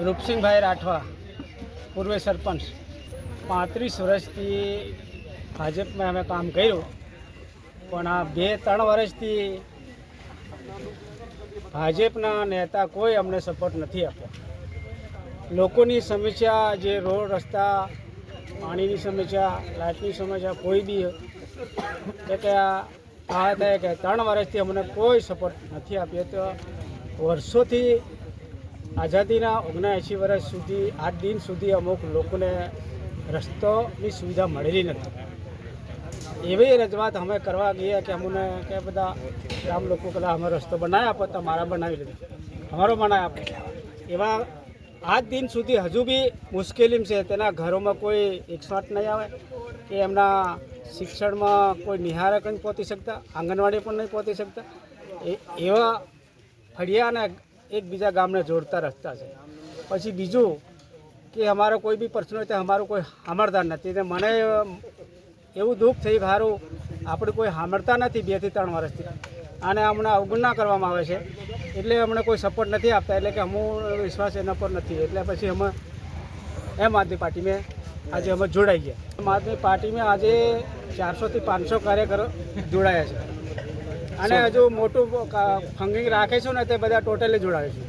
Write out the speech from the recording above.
રૂપસિંહભાઈ રાઠવા, પૂર્વ સરપંચ. 35 વર્ષથી ભાજપમાં અમે કામ કર્યું, પણ આ 2-3 વર્ષથી ભાજપના નેતા કોઈ અમને સપોર્ટ નથી આપ્યો. લોકોની સમસ્યા, જે રોડ રસ્તા, પાણીની સમસ્યા, લાઇટની સમસ્યા, કોઈ બી કે આ થાય કે 3 વર્ષથી અમને કોઈ સપોર્ટ નથી આપ્યો. તો વર્ષોથી આઝાદીના 79 વર્ષ સુધી આજ દિન સુધી અમુક લોકોને રસ્તોની સુવિધા મળેલી નથી. એવી રજૂઆત અમે કરવા ગયા કે અમને કે બધા ગામ લોકો કદાચ અમે રસ્તો બનાવી આપો તો મારા બનાવી લીધો, અમારો બનાવી આપો. એવા આજ દિન સુધી હજુ બી મુશ્કેલી છે. તેના ઘરોમાં કોઈ 108 નહીં આવે, કે એમના શિક્ષણમાં કોઈ નિહારક નહીં પહોંચી શકતા, આંગણવાડી પણ નહીં પહોંચી શકતા. એવા ફળિયાને એકબીજા ગામને જોડતા રસ્તા છે. પછી બીજું કે અમારો કોઈ બી પ્રશ્ન હોય તો અમારું કોઈ સાંભળતા નથી. એટલે મને એવું દુઃખ થયું કે સારું આપણે કોઈ સાંભળતા નથી 2 થી 3 વર્ષથી, અને હમણાં અવગણના કરવામાં આવે છે. એટલે અમને કોઈ સપોર્ટ નથી આપતા. એટલે કે અમુક વિશ્વાસ એના પર નથી. એટલે પછી અમે આમ આદમી પાર્ટીમાં આજે અમે જોડાઈ ગયા. આમ આદમી પાર્ટીમાં આજે 400 થી 500 કાર્યકરો જોડાયા છે, અને હજુ મોટું ફંડિંગ રાખે છે ને તે બધા ટોટલી જોડાવે છે.